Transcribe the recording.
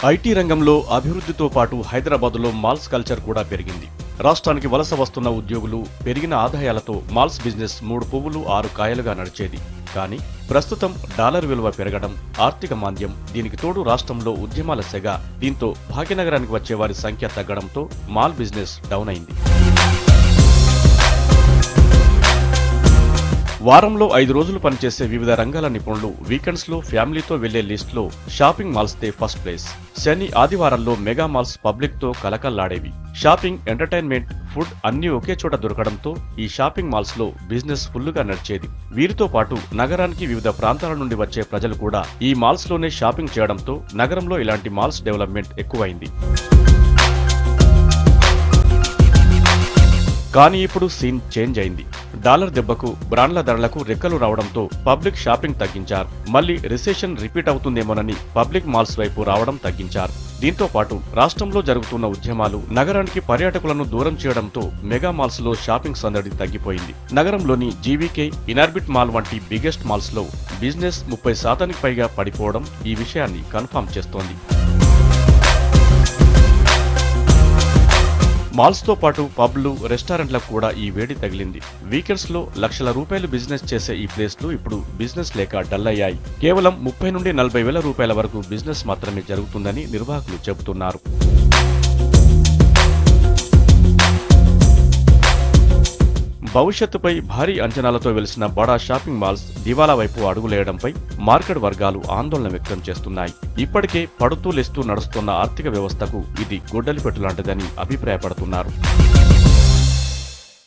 IT రంగంలో అభివృద్ధితో పాటు హైదరాబాద్లో మాల్స్ కల్చర్ కూడా పెరిగింది. రాష్ట్రానికి వలస వస్తున్న ఉద్యోగులు, పెరిగిన ఆదాయాలతో మాల్స్ బిజినెస్ 3 పువ్వులు 6 కాయలుగా నడిచేది. కానీ ప్రస్తుతం డాలర్ విలువ పెరగడం, ఆర్థిక మాంద్యం, దీనికి తోడు రాష్ట్రంలో ఉద్యమాల సెగ, దీంతో భాగ్యనగరానికి వచ్చే వారి సంఖ్య తగ్గడంతో మాల్ బిజినెస్ డౌన్ అయింది. వారంలో 5 రోజులు పనిచేసే వివిధ రంగాల నిపుణులు వీకెండ్స్లో ఫ్యామిలీతో వెళ్లే లిస్టులో షాపింగ్ మాల్స్దే ఫస్ట్ ప్లేస్. శని, ఆదివారాల్లో మెగా మాల్స్ పబ్లిక్తో కలకల్లాడేవి. షాపింగ్, ఎంటర్టైన్మెంట్, ఫుడ్ అన్నీ ఒకే చోట దొరకడంతో ఈ షాపింగ్ మాల్స్లో బిజినెస్ ఫుల్లుగా నడిచేది. వీరితో పాటు నగరానికి వివిధ ప్రాంతాల నుండి వచ్చే ప్రజలు కూడా ఈ మాల్స్లోనే షాపింగ్ చేయడంతో నగరంలో ఇలాంటి మాల్స్ డెవలప్మెంట్ ఎక్కువైంది. కానీ ఇప్పుడు సీన్ చేంజ్ అయింది. డాలర్ దెబ్బకు బ్రాండ్ల ధరలకు రెక్కలు రావడంతో పబ్లిక్ షాపింగ్ తగ్గించారు. మళ్లీ రిసెషన్ రిపీట్ అవుతుందేమోనని పబ్లిక్ మాల్స్ వైపు రావడం తగ్గించారు. దీంతో పాటు రాష్ట్రంలో జరుగుతున్న ఉద్యమాలు నగరానికి పర్యాటకులను దూరం చేయడంతో మెగా మాల్స్ లో షాపింగ్ సందడి తగ్గిపోయింది. నగరంలోని జీవీకే, ఇనార్బిట్ మాల్ వంటి బిగ్గెస్ట్ మాల్స్ లో బిజినెస్ 30% పైగా పడిపోవడం ఈ విషయాన్ని కన్ఫర్మ్ చేస్తోంది. మాల్స్ తో పాటు పబ్లు, రెస్టారెంట్లకు కూడా ఈ వేడి తగిలింది. వీకెండ్స్ లో లక్షల రూపాయలు బిజినెస్ చేసే ఈ ప్లేస్లు ఇప్పుడు బిజినెస్ లేక డల్ అయ్యాయి. కేవలం 30 నుండి 40 వేల రూపాయల వరకు బిజినెస్ మాత్రమే జరుగుతుందని నిర్వాహకులు చెబుతున్నారు. భవిష్యత్తుపై భారీ అంచనాలతో వెలిసిన బడా షాపింగ్ మాల్స్ దివాలా వైపు అడుగులేయడంపై మార్కెట్ వర్గాలు ఆందోళన వ్యక్తం చేస్తున్నాయి. ఇప్పటికే పడుతూ లేస్తూ నడుస్తున్న ఆర్థిక వ్యవస్థకు ఇది గొడ్డలిపెట్టు లాంటిదని అభిప్రాయపడుతున్నారు.